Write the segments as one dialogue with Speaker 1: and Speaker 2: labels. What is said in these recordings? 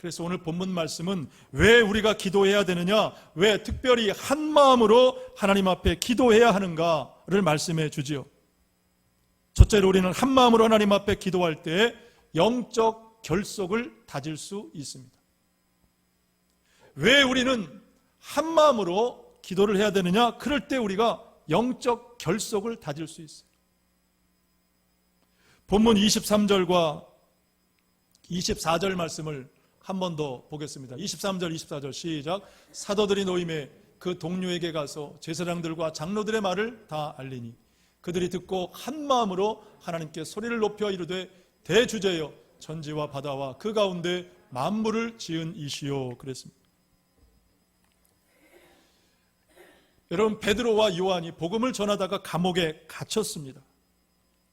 Speaker 1: 그래서 오늘 본문 말씀은 왜 우리가 기도해야 되느냐, 왜 특별히 한 마음으로 하나님 앞에 기도해야 하는가를 말씀해 주지요. 첫째로 우리는 한 마음으로 하나님 앞에 기도할 때 영적 결속을 다질 수 있습니다. 왜 우리는 한 마음으로 기도를 해야 되느냐? 그럴 때 우리가 영적 결속을 다질 수 있어요. 본문 23절과 24절 말씀을 한 번 더 보겠습니다. 23절, 24절 시작. 사도들이 노임에 그 동료에게 가서 제사장들과 장로들의 말을 다 알리니 그들이 듣고 한 마음으로 하나님께 소리를 높여 이르되 대주제여 천지와 바다와 그 가운데 만물을 지은 이시요 그랬습니다. 여러분, 베드로와 요한이 복음을 전하다가 감옥에 갇혔습니다.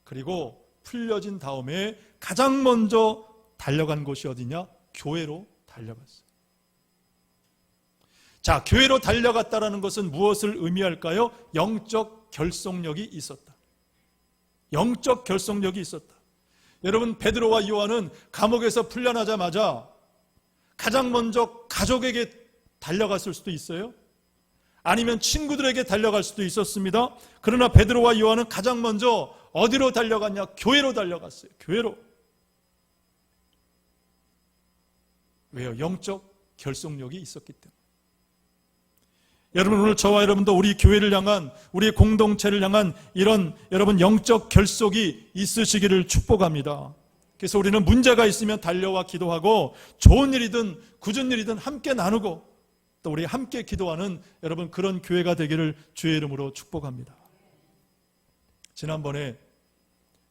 Speaker 1: 그리고 풀려진 다음에 가장 먼저 달려간 곳이 어디냐? 교회로 달려갔어요. 자, 교회로 달려갔다라는 것은 무엇을 의미할까요? 영적 결속력이 있었다. 영적 결속력이 있었다. 여러분, 베드로와 요한은 감옥에서 풀려나자마자 가장 먼저 가족에게 달려갔을 수도 있어요. 아니면 친구들에게 달려갈 수도 있었습니다. 그러나 베드로와 요한은 가장 먼저 어디로 달려갔냐? 교회로 달려갔어요. 교회로. 왜요? 영적 결속력이 있었기 때문에. 여러분, 오늘 저와 여러분도 우리 교회를 향한, 우리 공동체를 향한 이런 여러분 영적 결속이 있으시기를 축복합니다. 그래서 우리는 문제가 있으면 달려와 기도하고 좋은 일이든 굳은 일이든 함께 나누고 또 우리 함께 기도하는 여러분 그런 교회가 되기를 주의 이름으로 축복합니다. 지난번에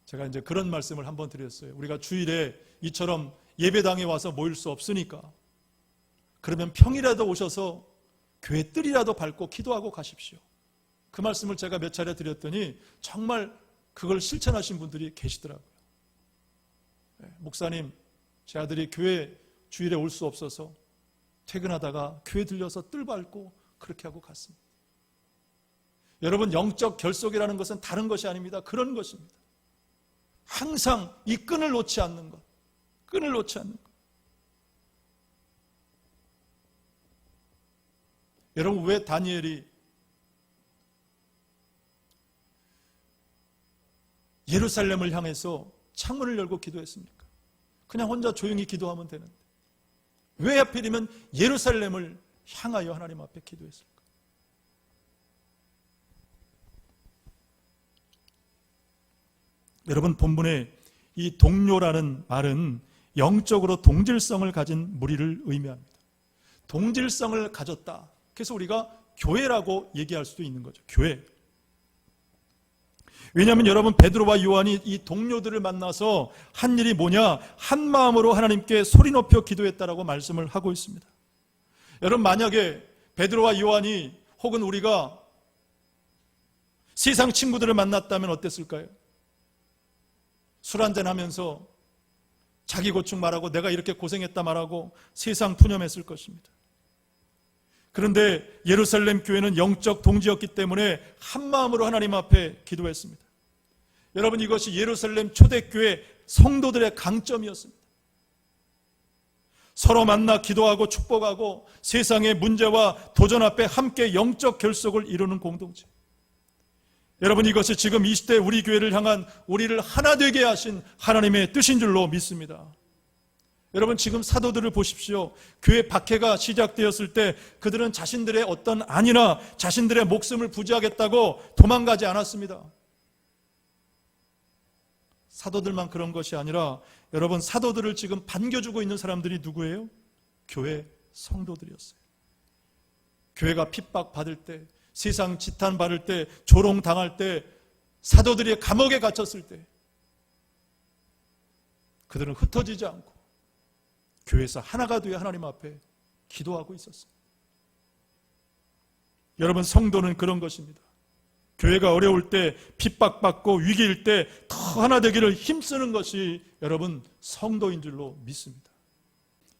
Speaker 1: 제가 이제 그런 말씀을 한번 드렸어요. 우리가 주일에 이처럼 예배당에 와서 모일 수 없으니까 그러면 평일에도 오셔서 교회 뜰이라도 밟고 기도하고 가십시오. 그 말씀을 제가 몇 차례 드렸더니 정말 그걸 실천하신 분들이 계시더라고요. 목사님, 제 아들이 교회 주일에 올 수 없어서 퇴근하다가 교회 들려서 뜰 밟고 그렇게 하고 갔습니다. 여러분, 영적 결속이라는 것은 다른 것이 아닙니다. 그런 것입니다. 항상 이 끈을 놓지 않는 것. 끈을 놓지 않는 것. 여러분, 왜 다니엘이 예루살렘을 향해서 창문을 열고 기도했습니까? 그냥 혼자 조용히 기도하면 되는데 왜 하필이면 예루살렘을 향하여 하나님 앞에 기도했을까? 여러분, 본문에 이 동료라는 말은 영적으로 동질성을 가진 무리를 의미합니다. 동질성을 가졌다. 그래서 우리가 교회라고 얘기할 수도 있는 거죠. 교회. 왜냐하면 여러분, 베드로와 요한이 이 동료들을 만나서 한 일이 뭐냐? 한 마음으로 하나님께 소리 높여 기도했다라고 말씀을 하고 있습니다. 여러분, 만약에 베드로와 요한이 혹은 우리가 세상 친구들을 만났다면 어땠을까요? 술 한잔 하면서 자기 고충 말하고 내가 이렇게 고생했다 말하고 세상 푸념했을 것입니다. 그런데 예루살렘 교회는 영적 동지였기 때문에 한 마음으로 하나님 앞에 기도했습니다. 여러분, 이것이 예루살렘 초대교회 성도들의 강점이었습니다. 서로 만나 기도하고 축복하고 세상의 문제와 도전 앞에 함께 영적 결속을 이루는 공동체. 여러분, 이것이 지금 이 시대 우리 교회를 향한 우리를 하나 되게 하신 하나님의 뜻인 줄로 믿습니다. 여러분, 지금 사도들을 보십시오. 교회 박해가 시작되었을 때 그들은 자신들의 어떤 안위나 자신들의 목숨을 부지하겠다고 도망가지 않았습니다. 사도들만 그런 것이 아니라 여러분, 사도들을 지금 반겨주고 있는 사람들이 누구예요? 교회 성도들이었어요. 교회가 핍박받을 때, 세상 지탄받을 때, 조롱당할 때, 사도들이 감옥에 갇혔을 때 그들은 흩어지지 않고 교회에서 하나가 되어 하나님 앞에 기도하고 있었습니다. 여러분, 성도는 그런 것입니다. 교회가 어려울 때, 핍박받고 위기일 때 더 하나 되기를 힘쓰는 것이 여러분 성도인 줄로 믿습니다.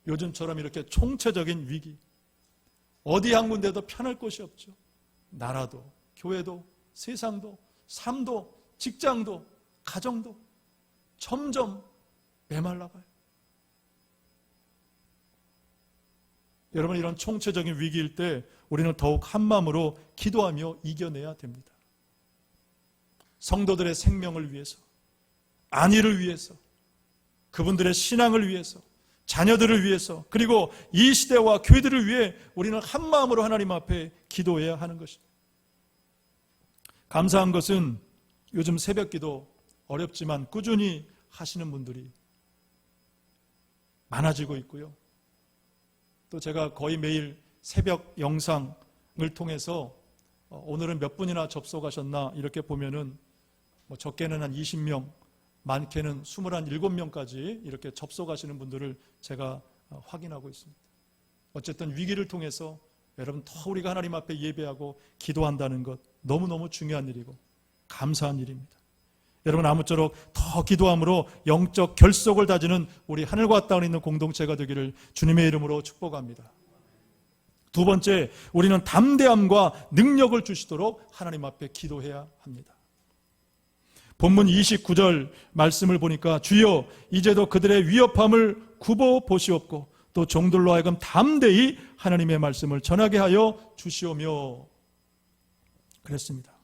Speaker 1: 요즘처럼 이렇게 총체적인 위기, 어디 한 군데도 편할 곳이 없죠. 나라도, 교회도, 세상도, 삶도, 직장도, 가정도 점점 메말라가요. 여러분, 이런 총체적인 위기일 때 우리는 더욱 한마음으로 기도하며 이겨내야 됩니다. 성도들의 생명을 위해서, 안위를 위해서, 그분들의 신앙을 위해서, 자녀들을 위해서, 그리고 이 시대와 교회들을 위해 우리는 한마음으로 하나님 앞에 기도해야 하는 것입니다. 감사한 것은 요즘 새벽기도 어렵지만 꾸준히 하시는 분들이 많아지고 있고요. 또 제가 거의 매일 새벽 영상을 통해서 오늘은 몇 분이나 접속하셨나 이렇게 보면은 적게는 한 20명, 많게는 27명까지 이렇게 접속하시는 분들을 제가 확인하고 있습니다. 어쨌든 위기를 통해서 여러분 더 우리가 하나님 앞에 예배하고 기도한다는 것 너무너무 중요한 일이고 감사한 일입니다. 여러분, 아무쪼록 더 기도함으로 영적 결속을 다지는 우리 하늘과 땅에 있는 공동체가 되기를 주님의 이름으로 축복합니다. 두 번째, 우리는 담대함과 능력을 주시도록 하나님 앞에 기도해야 합니다. 본문 29절 말씀을 보니까 주여 이제도 그들의 위협함을 굽어 보시옵고 또 종들로 하여금 담대히 하나님의 말씀을 전하게 하여 주시오며 그랬습니다.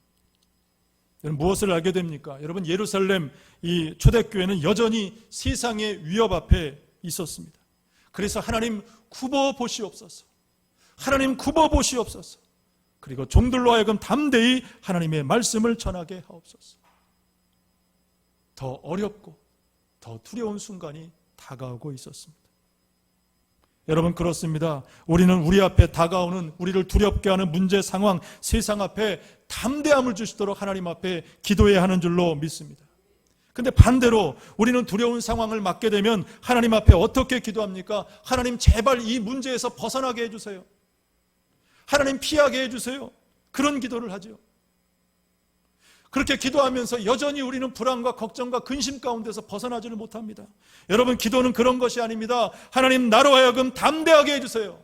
Speaker 1: 여러분, 무엇을 알게 됩니까? 여러분, 예루살렘 이 초대교회는 여전히 세상의 위협 앞에 있었습니다. 그래서 하나님 굽어 보시옵소서, 하나님 굽어 보시옵소서, 그리고 종들로 하여금 담대히 하나님의 말씀을 전하게 하옵소서. 더 어렵고 더 두려운 순간이 다가오고 있었습니다. 여러분, 그렇습니다. 우리는 우리 앞에 다가오는 우리를 두렵게 하는 문제 상황, 세상 앞에 담대함을 주시도록 하나님 앞에 기도해야 하는 줄로 믿습니다. 근데 반대로 우리는 두려운 상황을 맞게 되면 하나님 앞에 어떻게 기도합니까? 하나님, 제발 이 문제에서 벗어나게 해주세요. 하나님, 피하게 해주세요. 그런 기도를 하죠. 그렇게 기도하면서 여전히 우리는 불안과 걱정과 근심 가운데서 벗어나지를 못합니다. 여러분, 기도는 그런 것이 아닙니다. 하나님, 나로 하여금 담대하게 해주세요.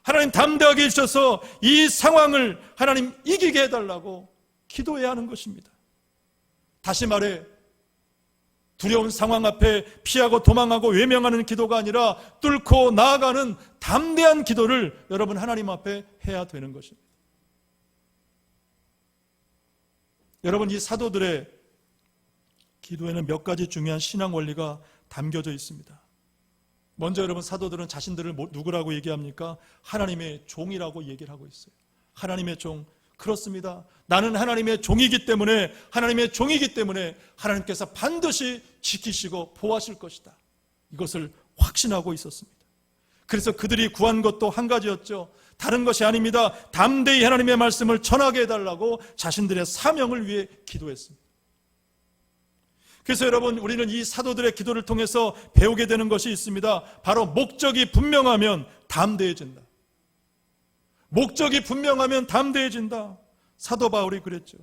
Speaker 1: 하나님, 담대하게 해주셔서 이 상황을 하나님 이기게 해달라고 기도해야 하는 것입니다. 다시 말해, 두려운 상황 앞에 피하고 도망하고 외면하는 기도가 아니라 뚫고 나아가는 담대한 기도를 여러분 하나님 앞에 해야 되는 것입니다. 여러분, 이 사도들의 기도에는 몇 가지 중요한 신앙 원리가 담겨져 있습니다. 먼저 여러분, 사도들은 자신들을 누구라고 얘기합니까? 하나님의 종이라고 얘기를 하고 있어요. 하나님의 종. 그렇습니다. 나는 하나님의 종이기 때문에, 하나님의 종이기 때문에 하나님께서 반드시 지키시고 보호하실 것이다. 이것을 확신하고 있었습니다. 그래서 그들이 구한 것도 한 가지였죠. 다른 것이 아닙니다. 담대히 하나님의 말씀을 전하게 해달라고 자신들의 사명을 위해 기도했습니다. 그래서 여러분, 우리는 이 사도들의 기도를 통해서 배우게 되는 것이 있습니다. 바로 목적이 분명하면 담대해진다. 목적이 분명하면 담대해진다. 사도 바울이 그랬죠.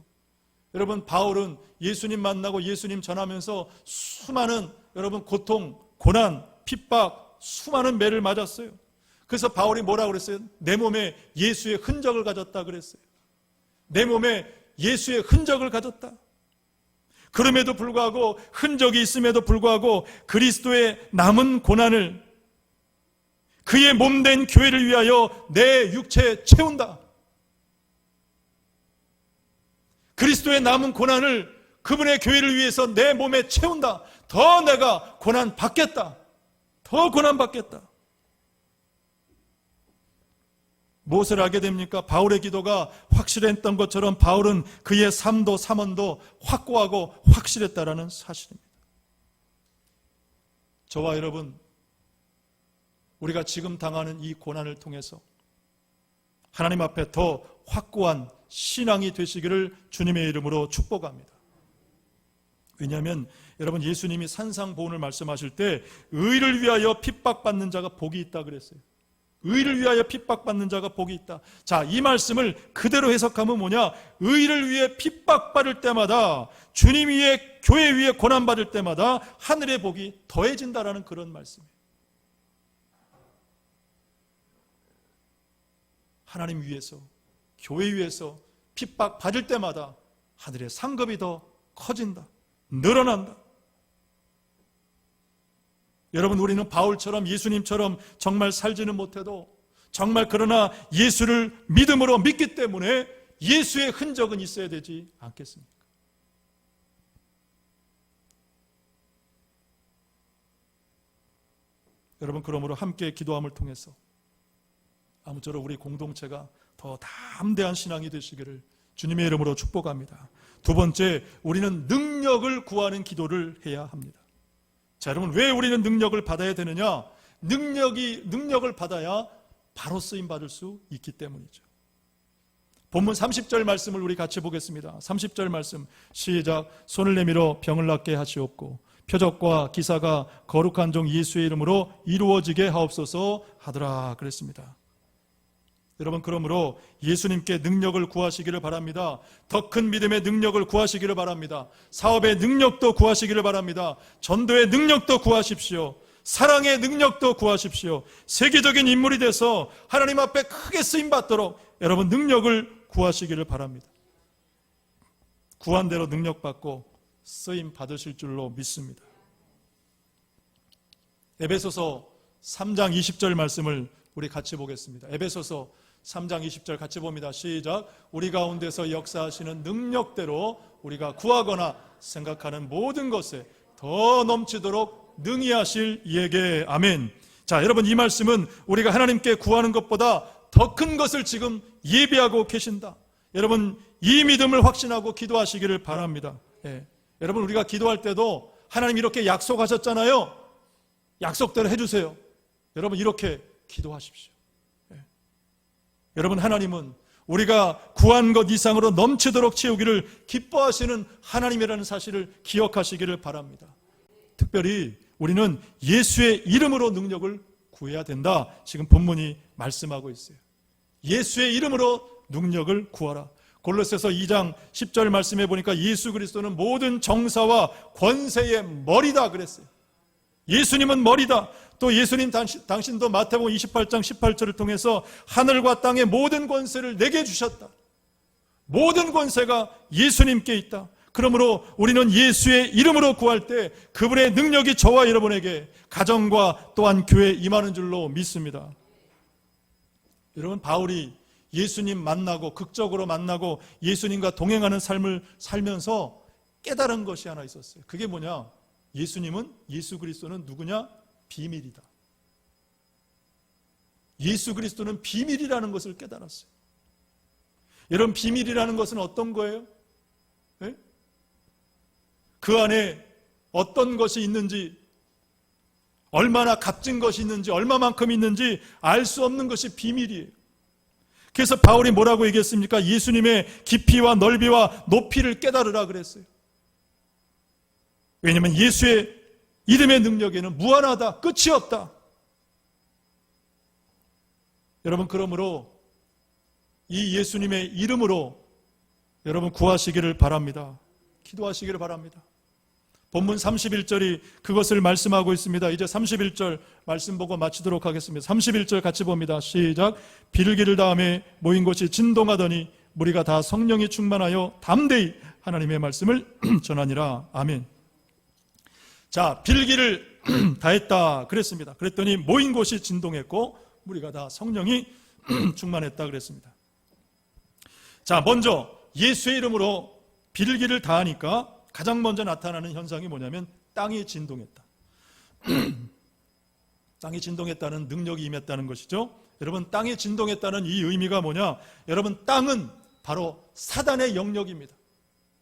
Speaker 1: 여러분, 바울은 예수님 만나고 예수님 전하면서 수많은 여러분 고통, 고난, 핍박, 수많은 매를 맞았어요. 그래서 바울이 뭐라고 그랬어요? 내 몸에 예수의 흔적을 가졌다 그랬어요. 내 몸에 예수의 흔적을 가졌다. 그럼에도 불구하고, 흔적이 있음에도 불구하고 그리스도의 남은 고난을 그의 몸된 교회를 위하여 내 육체에 채운다. 그리스도의 남은 고난을 그분의 교회를 위해서 내 몸에 채운다. 더 내가 고난 받겠다. 더 고난 받겠다. 무엇을 알게 됩니까? 바울의 기도가 확실했던 것처럼 바울은 그의 삶도 삼원도 확고하고 확실했다라는 사실입니다. 저와 여러분, 우리가 지금 당하는 이 고난을 통해서 하나님 앞에 더 확고한 신앙이 되시기를 주님의 이름으로 축복합니다. 왜냐하면 여러분, 예수님이 산상보훈을 말씀하실 때 의를 위하여 핍박받는 자가 복이 있다 그랬어요. 의를 위하여 핍박받는 자가 복이 있다. 자, 이 말씀을 그대로 해석하면 뭐냐? 의를 위해 핍박받을 때마다, 주님 위에, 교회 위에 고난받을 때마다 하늘의 복이 더해진다라는 그런 말씀이에요. 하나님 위해서, 교회 위해서 핍박받을 때마다 하늘의 상급이 더 커진다. 늘어난다. 여러분, 우리는 바울처럼 예수님처럼 정말 살지는 못해도 정말 그러나 예수를 믿음으로 믿기 때문에 예수의 흔적은 있어야 되지 않겠습니까? 여러분, 그러므로 함께 기도함을 통해서 아무쪼록 우리 공동체가 더 담대한 신앙이 되시기를 주님의 이름으로 축복합니다. 두 번째, 우리는 능력을 구하는 기도를 해야 합니다. 자, 여러분, 왜 우리는 능력을 받아야 되느냐? 능력을 받아야 바로 쓰임 받을 수 있기 때문이죠. 본문 30절 말씀을 우리 같이 보겠습니다. 30절 말씀 시작. 손을 내밀어 병을 낫게 하시옵고 표적과 기사가 거룩한 종 예수의 이름으로 이루어지게 하옵소서 하더라 그랬습니다. 여러분, 그러므로 예수님께 능력을 구하시기를 바랍니다. 더 큰 믿음의 능력을 구하시기를 바랍니다. 사업의 능력도 구하시기를 바랍니다. 전도의 능력도 구하십시오. 사랑의 능력도 구하십시오. 세계적인 인물이 돼서 하나님 앞에 크게 쓰임받도록 여러분 능력을 구하시기를 바랍니다. 구한 대로 능력받고 쓰임 받으실 줄로 믿습니다. 에베소서 3장 20절 말씀을 우리 같이 보겠습니다. 에베소서 3장 20절 같이 봅니다. 시작. 우리 가운데서 역사하시는 능력대로 우리가 구하거나 생각하는 모든 것에 더 넘치도록 능히 하실 이에게. 아멘. 자, 여러분, 이 말씀은 우리가 하나님께 구하는 것보다 더 큰 것을 지금 예비하고 계신다. 여러분, 이 믿음을 확신하고 기도하시기를 바랍니다. 예. 여러분, 우리가 기도할 때도 하나님 이렇게 약속하셨잖아요. 약속대로 해주세요. 여러분, 이렇게 기도하십시오. 예. 여러분, 하나님은 우리가 구한 것 이상으로 넘치도록 채우기를 기뻐하시는 하나님이라는 사실을 기억하시기를 바랍니다. 특별히 우리는 예수의 이름으로 능력을 구해야 된다. 지금 본문이 말씀하고 있어요. 예수의 이름으로 능력을 구하라. 골로새서 2장 10절 말씀해 보니까 예수 그리스도는 모든 정사와 권세의 머리다 그랬어요. 예수님은 머리다. 또 예수님 당신도 마태복음 28장 18절을 통해서 하늘과 땅의 모든 권세를 내게 주셨다. 모든 권세가 예수님께 있다. 그러므로 우리는 예수의 이름으로 구할 때 그분의 능력이 저와 여러분에게 가정과 또한 교회에 임하는 줄로 믿습니다. 여러분, 바울이 예수님 만나고 극적으로 만나고 예수님과 동행하는 삶을 살면서 깨달은 것이 하나 있었어요. 그게 뭐냐? 예수 그리스도는 누구냐? 비밀이다. 예수 그리스도는 비밀이라는 것을 깨달았어요. 여러분, 비밀이라는 것은 어떤 거예요? 네? 그 안에 어떤 것이 있는지, 얼마나 값진 것이 있는지, 얼마만큼 있는지 알 수 없는 것이 비밀이에요. 그래서 바울이 뭐라고 얘기했습니까? 예수님의 깊이와 넓이와 높이를 깨달으라 그랬어요. 왜냐하면 예수의 이름의 능력에는 무한하다, 끝이 없다. 여러분, 그러므로 이 예수님의 이름으로 여러분 구하시기를 바랍니다. 기도하시기를 바랍니다. 본문 31절이 그것을 말씀하고 있습니다. 이제 31절 말씀 보고 마치도록 하겠습니다. 31절 같이 봅니다. 시작. 비둘기를 다음에 모인 곳이 진동하더니 무리가 다 성령이 충만하여 담대히 하나님의 말씀을 전하니라. 아멘. 자, 빌기를 다했다 그랬습니다. 그랬더니 모인 곳이 진동했고 무리가 다 성령이 충만했다 그랬습니다. 자, 먼저 예수의 이름으로 빌기를 다하니까 가장 먼저 나타나는 현상이 뭐냐면 땅이 진동했다. 땅이 진동했다는 능력이 임했다는 것이죠. 여러분, 땅이 진동했다는 이 의미가 뭐냐? 여러분, 땅은 바로 사단의 영역입니다.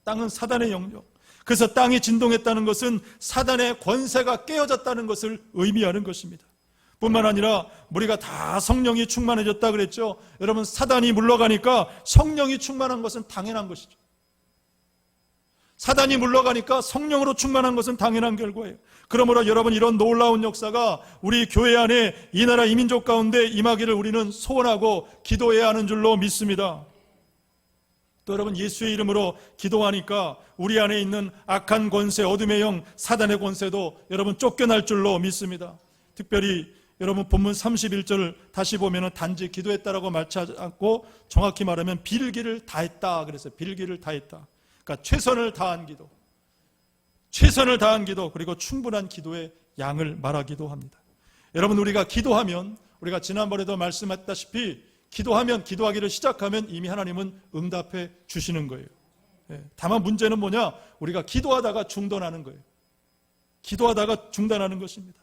Speaker 1: 땅은 사단의 영역. 그래서 땅이 진동했다는 것은 사단의 권세가 깨어졌다는 것을 의미하는 것입니다. 뿐만 아니라 우리가 다 성령이 충만해졌다 그랬죠. 여러분, 사단이 물러가니까 성령이 충만한 것은 당연한 것이죠. 사단이 물러가니까 성령으로 충만한 것은 당연한 결과예요. 그러므로 여러분, 이런 놀라운 역사가 우리 교회 안에 이 나라 이민족 가운데 임하기를 우리는 소원하고 기도해야 하는 줄로 믿습니다. 또 여러분, 예수의 이름으로 기도하니까 우리 안에 있는 악한 권세, 어둠의 영, 사단의 권세도 여러분 쫓겨날 줄로 믿습니다. 특별히 여러분 본문 31절을 다시 보면 단지 기도했다라고 말치 않고 정확히 말하면 빌기를 다했다 그랬어요. 빌기를 다했다. 그러니까 최선을 다한 기도, 그리고 충분한 기도의 양을 말하기도 합니다. 여러분, 우리가 기도하면 우리가 지난번에도 말씀했다시피 기도하기를 시작하면 이미 하나님은 응답해 주시는 거예요. 다만 문제는 뭐냐? 우리가 기도하다가 중단하는 거예요. 기도하다가 중단하는 것입니다.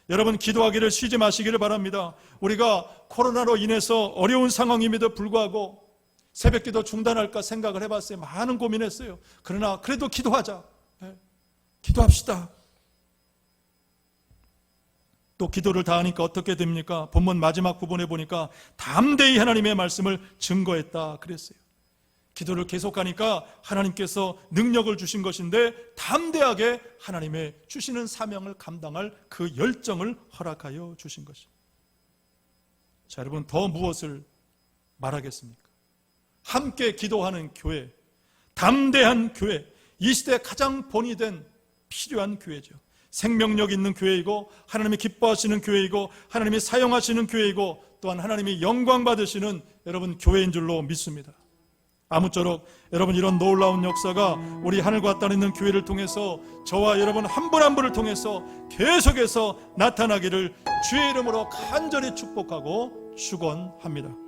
Speaker 1: 여러분, 기도하기를 쉬지 마시기를 바랍니다. 우리가 코로나로 인해서 어려운 상황임에도 불구하고 새벽기도 중단할까 생각을 해봤어요. 많은 고민했어요. 그러나 그래도 기도하자. 기도합시다. 또 기도를 다하니까 어떻게 됩니까? 본문 마지막 부분에 보니까 담대히 하나님의 말씀을 증거했다 그랬어요. 기도를 계속하니까 하나님께서 능력을 주신 것인데 담대하게 하나님의 주시는 사명을 감당할 그 열정을 허락하여 주신 것입니다. 자, 여러분, 더 무엇을 말하겠습니까? 함께 기도하는 교회, 담대한 교회, 이 시대에 가장 본이 된 필요한 교회죠. 생명력 있는 교회이고 하나님이 기뻐하시는 교회이고 하나님이 사용하시는 교회이고 또한 하나님이 영광 받으시는 여러분 교회인 줄로 믿습니다. 아무쪼록 여러분, 이런 놀라운 역사가 우리 하늘과 땅에 있는 교회를 통해서 저와 여러분 한 분 한 분을 통해서 계속해서 나타나기를 주의 이름으로 간절히 축복하고 축원합니다.